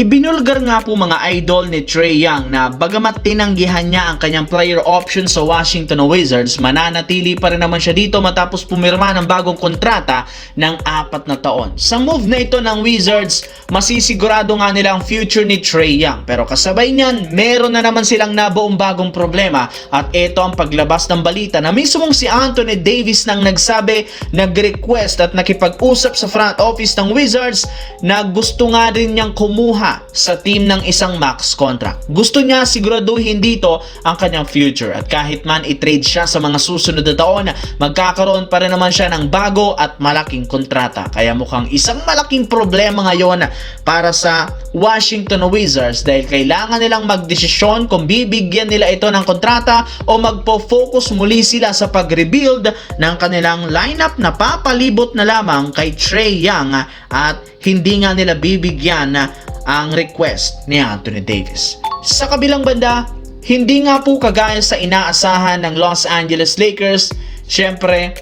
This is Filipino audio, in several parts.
Ibinulgar nga po mga idol ni Trae Young na bagamat tinanggihan niya ang kanyang player option sa Washington Wizards, mananatili pa rin naman siya dito matapos pumirma ng bagong kontrata ng 4 na taon. Sa move na ito ng Wizards, masisigurado nga nila ang future ni Trae Young. Pero kasabay niyan, meron na naman silang nabuong bagong problema at ito ang paglabas ng balita na mismong si Anthony Davis nang nagsabi, nag-request at nakipag-usap sa front office ng Wizards na gusto nga rin niyang kumuha sa team ng isang max contract. Gusto niya siguraduhin dito ang kanyang future at kahit man i-trade siya sa mga susunod na taon, magkakaroon pa rin naman siya ng bago at malaking kontrata. Kaya mukhang isang malaking problema ngayon para sa Washington Wizards dahil kailangan nilang magdesisyon kung bibigyan nila ito ng kontrata o magpo-focus muli sila sa pag-rebuild ng kanilang lineup na papalibot na lamang kay Trae Young at hindi nga nila bibigyan ang request ni Anthony Davis. Sa kabilang banda, hindi nga po kagaya sa inaasahan ng Los Angeles Lakers, syempre,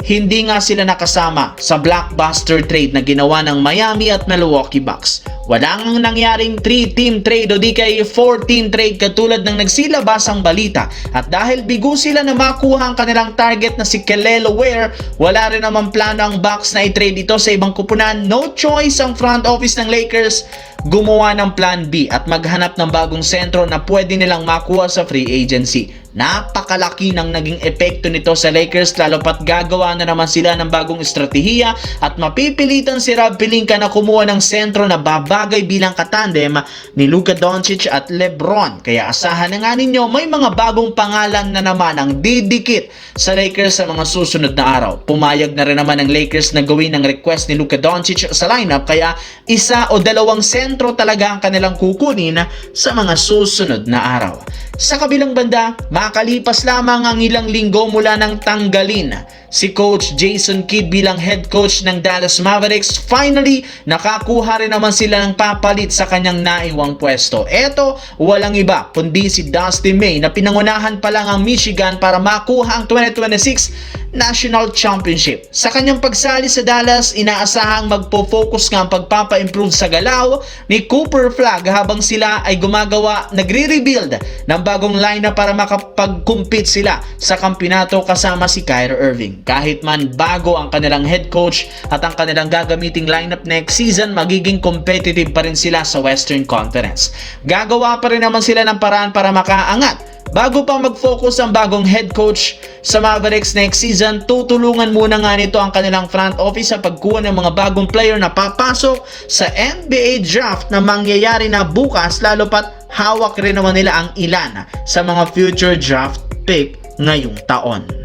hindi nga sila nakasama sa blockbuster trade na ginawa ng Miami at Milwaukee Bucks. Wala nang nangyaring 3-team trade o di kay 4-team trade katulad ng nagsilabas ang balita. At dahil bigo sila na makuha ang kanilang target na si Kelly Ware, wala rin naman plano ang Bucks na i-trade ito sa ibang kupunan. No choice ang front office ng Lakers gumawa ng plan B at maghanap ng bagong sentro na pwede nilang makuha sa free agency. Napakalaki ng naging epekto nito sa Lakers lalo pat gagawa na naman sila ng bagong estratehiya at mapipilitan si Rob Pelinka na kumuha ng sentro na babagay bilang katandem ni Luka Doncic at LeBron. Kaya asahan na nga ninyo may mga bagong pangalan na naman ang didikit sa Lakers sa mga susunod na araw. Pumayag na rin naman ang Lakers na gawin ang request ni Luka Doncic sa lineup kaya isa o dalawang sentro talaga ang kanilang kukunin sa mga susunod na araw. Sa kabilang banda, makalipas lamang ang ilang linggo mula nang tanggalin si Coach Jason Kidd bilang head coach ng Dallas Mavericks, finally nakakuha rin naman sila ng papalit sa kanyang naiwang pwesto. Eto, walang iba kundi si Dusty May na pinangunahan pa lang ang Michigan para makuha ang 2026 National Championship. Sa kanyang pagsali sa Dallas, inaasahang magpo-focus nga ang pagpapa-improve sa galaw ni Cooper Flagg habang sila ay nagre-rebuild ng bagong lineup para makapag-compete sila sa kampyonato kasama si Kyrie Irving. Kahit man bago ang kanilang head coach at ang kanilang gagamiting lineup next season, magiging competitive pa rin sila sa Western Conference. Gagawa pa rin naman sila ng paraan para makaangat. Bago pa mag-focus ang bagong head coach sa Mavericks next season, tutulungan muna nga nito ang kanilang front office sa pagkuha ng mga bagong player na papasok sa NBA draft na mangyayari na bukas, lalo pat hawak rin naman nila ang ilan sa mga future draft pick ngayong taon.